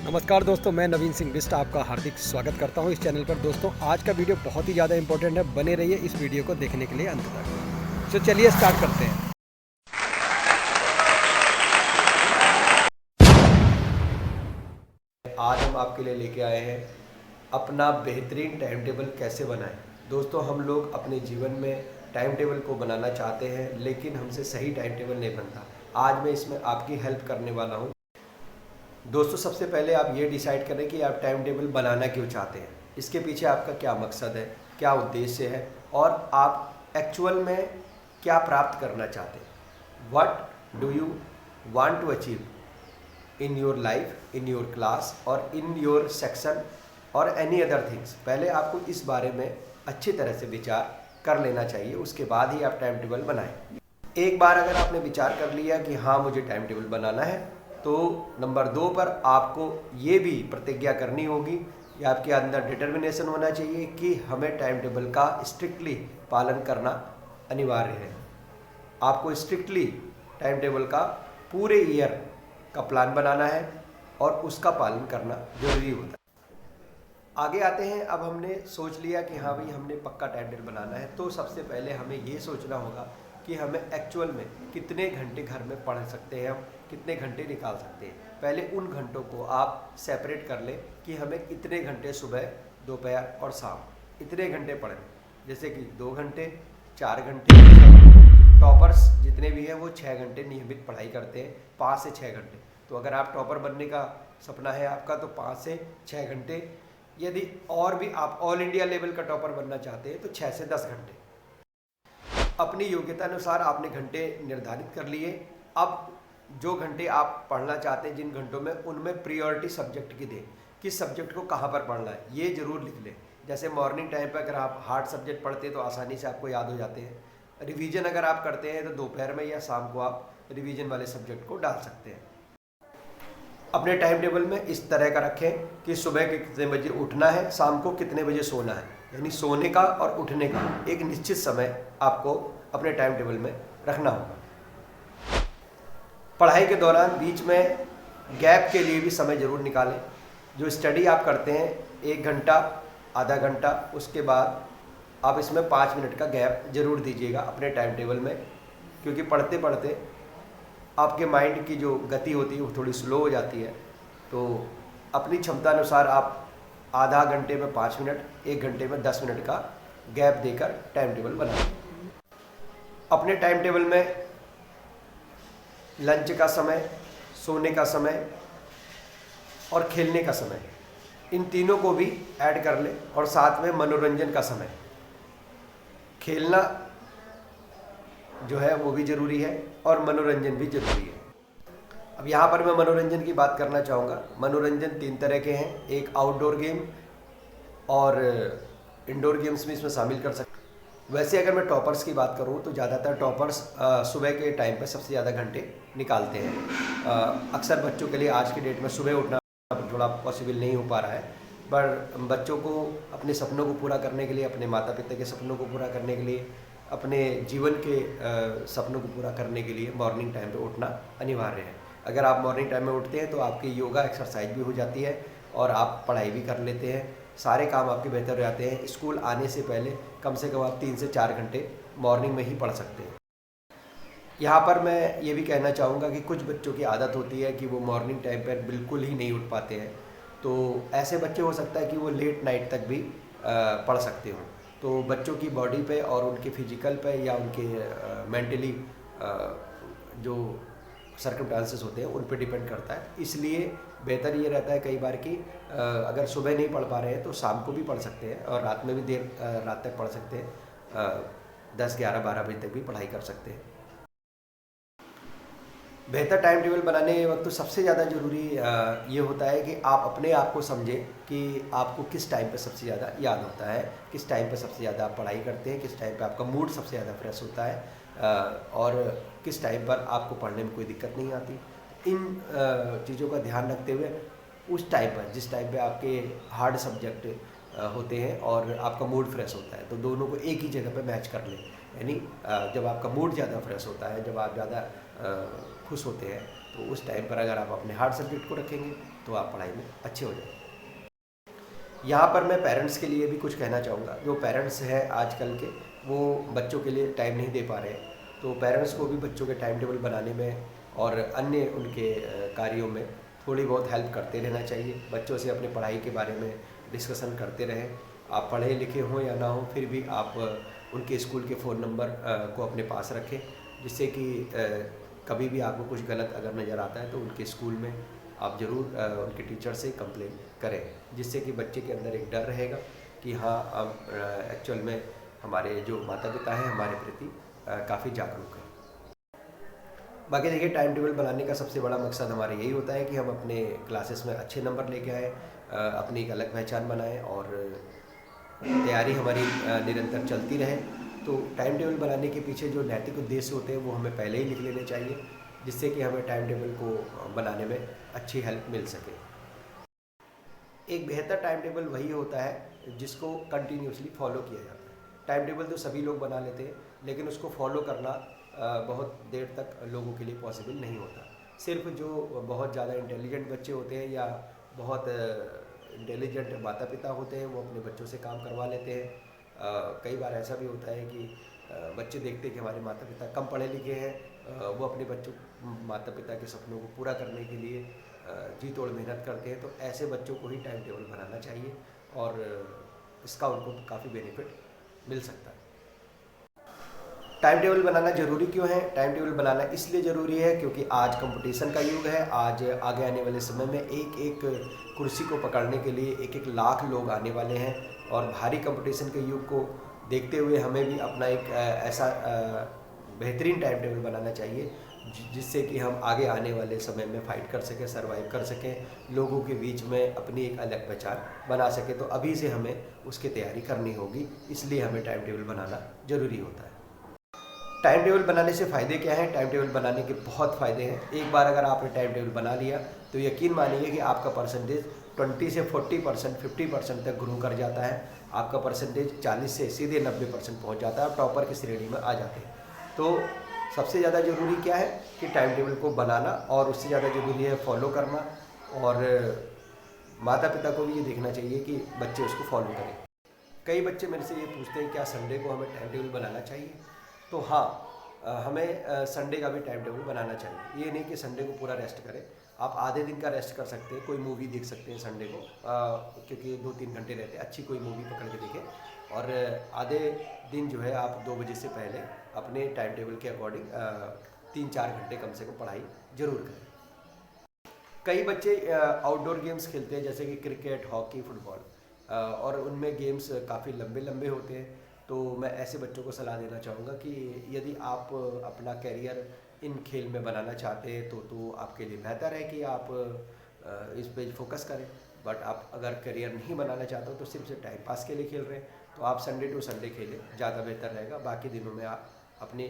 नमस्कार दोस्तों, मैं नवीन सिंह बिष्ट आपका हार्दिक स्वागत करता हूं इस चैनल पर। दोस्तों, आज का वीडियो बहुत ही ज़्यादा इंपॉर्टेंट है। बने रहिए इस वीडियो को देखने के लिए अंत तक। तो चलिए स्टार्ट करते हैं। आज हम आपके लिए लेके आए हैं अपना बेहतरीन टाइम टेबल कैसे बनाएं। दोस्तों, हम लोग अपने जीवन में टाइम टेबल को बनाना चाहते हैं, लेकिन हमसे सही टाइम टेबल नहीं बनता। आज मैं इसमें आपकी हेल्प करने वाला हूं। दोस्तों, सबसे पहले आप ये डिसाइड करें कि आप टाइम टेबल बनाना क्यों चाहते हैं। इसके पीछे आपका क्या मकसद है, क्या उद्देश्य है, और आप एक्चुअल में क्या प्राप्त करना चाहते हैं। What do you want to achieve in your life, in your class और इन योर सेक्शन और एनी अदर थिंग्स। पहले आपको इस बारे में अच्छी तरह से विचार कर लेना चाहिए, उसके बाद ही आप टाइम टेबल बनाएं। एक बार अगर आपने विचार कर लिया कि हाँ मुझे टाइम टेबल बनाना है, तो नंबर 2 पर आपको ये भी प्रतिज्ञा करनी होगी कि आपके अंदर डिटर्मिनेशन होना चाहिए कि हमें टाइम टेबल का स्ट्रिक्टली पालन करना अनिवार्य है। आपको स्ट्रिक्टली टाइम टेबल का पूरे ईयर का प्लान बनाना है और उसका पालन करना जरूरी होता है। आगे आते हैं। अब हमने सोच लिया कि हाँ भाई हमने पक्का टाइम टेबल बनाना है, तो सबसे पहले हमें ये सोचना होगा कि हमें एक्चुअल में कितने घंटे घर में पढ़ सकते हैं, हम कितने घंटे निकाल सकते हैं। पहले उन घंटों को आप सेपरेट कर लें कि हमें इतने घंटे सुबह, दोपहर और शाम इतने घंटे पढ़ें। जैसे कि 2 घंटे, 4 घंटे। टॉपर्स जितने भी हैं वो 6 घंटे नियमित पढ़ाई करते हैं, 5 से 6 घंटे। तो अगर आप टॉपर बनने का सपना है आपका, तो 5 से 6 घंटे। यदि और भी आप ऑल इंडिया लेवल का टॉपर बनना चाहते हैं तो 6 से 10 घंटे। अपनी योग्यता अनुसार आपने घंटे निर्धारित कर लिए। अब जो घंटे आप पढ़ना चाहते हैं, जिन घंटों में, उनमें प्रियोरिटी सब्जेक्ट की दें। किस सब्जेक्ट को कहाँ पर पढ़ना है ये जरूर लिख लें। जैसे मॉर्निंग टाइम पर अगर आप हार्ड सब्जेक्ट पढ़ते हैं तो आसानी से आपको याद हो जाते हैं। रिवीजन अगर आप करते हैं तो दोपहर में या शाम को आप रिवीजन वाले सब्जेक्ट को डाल सकते हैं। अपने टाइम टेबल में इस तरह का रखें कि सुबह के कितने बजे उठना है, शाम को कितने बजे सोना है। यानी सोने का और उठने का एक निश्चित समय आपको अपने टाइम टेबल में रखना होगा। पढ़ाई के दौरान बीच में गैप के लिए भी समय जरूर निकालें। जो स्टडी आप करते हैं 1 घंटा, आधा घंटा, उसके बाद आप इसमें 5 मिनट का गैप जरूर दीजिएगा अपने टाइम टेबल में, क्योंकि पढ़ते पढ़ते आपके माइंड की जो गति होती है वो थोड़ी स्लो हो जाती है। तो अपनी क्षमता अनुसार आप आधा घंटे में 5 मिनट, 1 घंटे में 10 मिनट का गैप देकर टाइम टेबल बनाएं। अपने टाइम टेबल में लंच का समय, सोने का समय और खेलने का समय, इन तीनों को भी ऐड कर लें। और साथ में मनोरंजन का समय, खेलना जो है वो भी ज़रूरी है और मनोरंजन भी ज़रूरी है। अब यहाँ पर मैं मनोरंजन की बात करना चाहूँगा। मनोरंजन 3 तरह के हैं, एक आउटडोर गेम और इंडोर गेम्स भी इसमें शामिल कर सकते हैं। वैसे अगर मैं टॉपर्स की बात करूँ तो ज़्यादातर टॉपर्स सुबह के टाइम पर सबसे ज़्यादा घंटे निकालते हैं। अक्सर बच्चों के लिए आज की डेट में सुबह उठना थोड़ा पॉसिबल नहीं हो पा रहा है, पर बच्चों को अपने सपनों को पूरा करने के लिए, अपने माता पिता के सपनों को पूरा करने के लिए, अपने जीवन के सपनों को पूरा करने के लिए मॉर्निंग टाइम पे उठना अनिवार्य है। अगर आप मॉर्निंग टाइम में उठते हैं तो आपकी योगा एक्सरसाइज भी हो जाती है और आप पढ़ाई भी कर लेते हैं। सारे काम आपके बेहतर हो जाते हैं। स्कूल आने से पहले कम से कम आप 3 से 4 घंटे मॉर्निंग में ही पढ़ सकते हैं। यहाँ पर मैं ये भी कहना चाहूँगा कि कुछ बच्चों की आदत होती है कि वो मॉर्निंग टाइम पर बिल्कुल ही नहीं उठ पाते हैं। तो ऐसे बच्चे हो सकता है कि वो लेट नाइट तक भी पढ़ सकते हों। तो बच्चों की बॉडी पे और उनके फिजिकल पे या उनके मेंटली जो सर्कमस्टांसेस होते हैं उन पे डिपेंड करता है। इसलिए बेहतर ये रहता है कई बार कि अगर सुबह नहीं पढ़ पा रहे हैं तो शाम को भी पढ़ सकते हैं और रात में भी देर रात तक पढ़ सकते हैं। 10, 11, 12 बजे तक भी पढ़ाई कर सकते हैं। बेहतर टाइम टेबल बनाने वक्त तो सबसे ज़्यादा ज़रूरी ये होता है कि आप अपने आप को समझें कि आपको किस टाइम पे सबसे ज़्यादा याद होता है, किस टाइम पे सबसे ज़्यादा आप पढ़ाई करते हैं, किस टाइम पे आपका मूड सबसे ज़्यादा फ्रेश होता है और किस टाइम पर आपको पढ़ने में कोई दिक्कत नहीं आती। इन चीज़ों का ध्यान रखते हुए उस टाइम पर, जिस टाइम पे आपके हार्ड सब्जेक्ट होते हैं और आपका मूड फ्रेश होता है, तो दोनों को एक ही जगह पे मैच कर लें। यानी जब आपका मूड ज़्यादा फ्रेश होता है, जब आप ज़्यादा खुश होते हैं, तो उस टाइम पर अगर आप अपने हार्ड सब्जेक्ट को रखेंगे तो आप पढ़ाई में अच्छे हो जाएंगे। यहाँ पर मैं पेरेंट्स के लिए भी कुछ कहना चाहूँगा। जो पेरेंट्स हैं आजकल के, वो बच्चों के लिए टाइम नहीं दे पा रहे हैं, तो पेरेंट्स को भी बच्चों के टाइम टेबल बनाने में और अन्य उनके कार्यों में थोड़ी बहुत हेल्प करते रहना चाहिए। बच्चों से अपनी पढ़ाई के बारे में डिस्कशन करते रहें। आप पढ़े लिखे हों या ना हो, फिर भी आप उनके स्कूल के फ़ोन नंबर को अपने पास रखें, जिससे कि कभी भी आपको कुछ गलत अगर नज़र आता है तो उनके स्कूल में आप ज़रूर उनके टीचर से कंप्लेन करें, जिससे कि बच्चे के अंदर एक डर रहेगा कि हाँ, अब एक्चुअल में हमारे जो माता पिता हैं हमारे प्रति काफ़ी जागरूक हैं। बाकी देखिए, टाइम टेबल बनाने का सबसे बड़ा मकसद हमारा यही होता है कि हम अपने क्लासेस में अच्छे नंबर लेके आएँ, अपनी एक अलग पहचान बनाएं और तैयारी हमारी निरंतर चलती रहे। तो टाइम टेबल बनाने के पीछे जो नैतिक उद्देश्य होते हैं वो हमें पहले ही लिख लेने चाहिए, जिससे कि हमें टाइम टेबल को बनाने में अच्छी हेल्प मिल सके। एक बेहतर टाइम टेबल वही होता है जिसको कंटिन्यूसली फॉलो किया जाता है। टाइम टेबल तो सभी लोग बना लेते हैं, लेकिन उसको फॉलो करना बहुत देर तक लोगों के लिए पॉसिबल नहीं होता। सिर्फ जो बहुत ज़्यादा इंटेलिजेंट बच्चे होते हैं या बहुत इंटेलिजेंट माता पिता होते हैं, वो अपने बच्चों से काम करवा लेते हैं। कई बार ऐसा भी होता है कि बच्चे देखते हैं कि हमारे माता पिता कम पढ़े लिखे हैं, वो अपने बच्चों माता पिता के सपनों को पूरा करने के लिए जी तोड़ मेहनत करते हैं। तो ऐसे बच्चों को ही टाइम टेबल बनाना चाहिए और इसका उनको काफ़ी बेनिफिट मिल सकता है। टाइम टेबल बनाना ज़रूरी क्यों है? टाइम टेबल बनाना इसलिए ज़रूरी है क्योंकि आज कंपटीशन का युग है। आज आगे आने वाले समय में एक एक कुर्सी को पकड़ने के लिए एक एक लाख लोग आने वाले हैं, और भारी कंपटीशन के युग को देखते हुए हमें भी अपना एक ऐसा बेहतरीन टाइम टेबल बनाना चाहिए जिससे कि हम आगे आने वाले समय में फ़ाइट कर सकें, सर्वाइव कर सकें, लोगों के बीच में अपनी एक अलग पहचान बना सकें। तो अभी से हमें उसकी तैयारी करनी होगी, इसलिए हमें टाइम टेबल बनाना ज़रूरी होता है। टाइम टेबल बनाने से फ़ायदे क्या हैं? टाइम टेबल बनाने के बहुत फ़ायदे हैं। एक बार अगर आपने टाइम टेबल बना लिया तो यकीन मानिए कि आपका परसेंटेज 20 से 40%, 50% तक ग्रो कर जाता है। आपका परसेंटेज 40 से सीधे 90% पहुँच जाता है, आप टॉपर की श्रेणी में आ जाते हैं। तो सबसे ज़्यादा ज़रूरी क्या है कि टाइम टेबल को बनाना, और उससे ज़्यादा ज़रूरी है फॉलो करना, और माता पिता को भी ये देखना चाहिए कि बच्चे उसको फॉलो करें। कई बच्चे मेरे से ये पूछते हैं क्या संडे को हमें टाइम टेबल बनाना चाहिए? तो हाँ, हमें संडे का भी टाइम टेबल बनाना चाहिए। ये नहीं कि संडे को पूरा रेस्ट करें, आप आधे दिन का रेस्ट कर सकते हैं। कोई मूवी देख सकते हैं संडे को, क्योंकि 2-3 घंटे रहते हैं, अच्छी कोई मूवी पकड़ के देखें, और आधे दिन जो है आप 2 बजे से पहले अपने टाइम टेबल के अकॉर्डिंग 3-4 घंटे कम से कम पढ़ाई ज़रूर करें। कई बच्चे आउटडोर गेम्स खेलते हैं जैसे कि क्रिकेट, हॉकी, फुटबॉल, और उनमें गेम्स काफ़ी लंबे लंबे होते हैं। तो मैं ऐसे बच्चों को सलाह देना चाहूँगा कि यदि आप अपना करियर इन खेल में बनाना चाहते हैं तो आपके लिए बेहतर है कि आप इस पे फोकस करें। बट आप अगर करियर नहीं बनाना चाहते हो तो सिर्फ टाइम पास के लिए खेल रहे हैं, तो आप संडे टू संडे खेलें, ज़्यादा बेहतर रहेगा। बाकी दिनों में आप अपने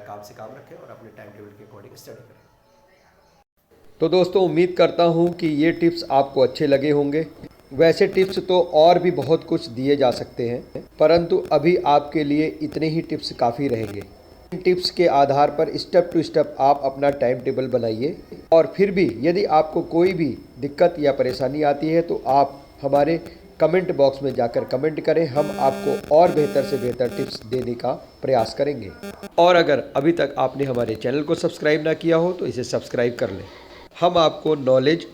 काम से काम रखें और अपने टाइम टेबल के अकॉर्डिंग स्टडी करें। तो दोस्तों, उम्मीद करता हूँ कि ये टिप्स आपको अच्छे लगे होंगे। वैसे टिप्स तो और भी बहुत कुछ दिए जा सकते हैं, परंतु अभी आपके लिए इतने ही टिप्स काफ़ी रहेंगे। इन टिप्स के आधार पर स्टेप टू स्टेप आप अपना टाइम टेबल बनाइए, और फिर भी यदि आपको कोई भी दिक्कत या परेशानी आती है तो आप हमारे कमेंट बॉक्स में जाकर कमेंट करें, हम आपको और बेहतर से बेहतर टिप्स देने का प्रयास करेंगे। और अगर अभी तक आपने हमारे चैनल को सब्सक्राइब ना किया हो तो इसे सब्सक्राइब कर लें। हम आपको नॉलेज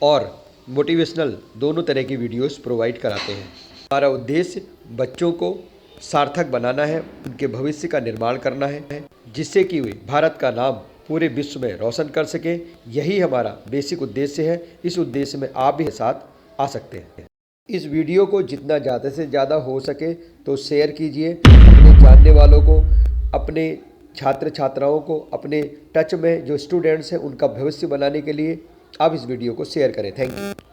और मोटिवेशनल दोनों तरह की वीडियोस प्रोवाइड कराते हैं। हमारा उद्देश्य बच्चों को सार्थक बनाना है, उनके भविष्य का निर्माण करना है, जिससे कि वे भारत का नाम पूरे विश्व में रोशन कर सकें। यही हमारा बेसिक उद्देश्य है। इस उद्देश्य में आप भी साथ आ सकते हैं। इस वीडियो को जितना ज़्यादा से ज़्यादा हो सके तो शेयर कीजिए अपने जानने वालों को, अपने छात्र छात्राओं को, अपने टच में जो स्टूडेंट्स हैं उनका भविष्य बनाने के लिए आप इस वीडियो को शेयर करें। Thank you.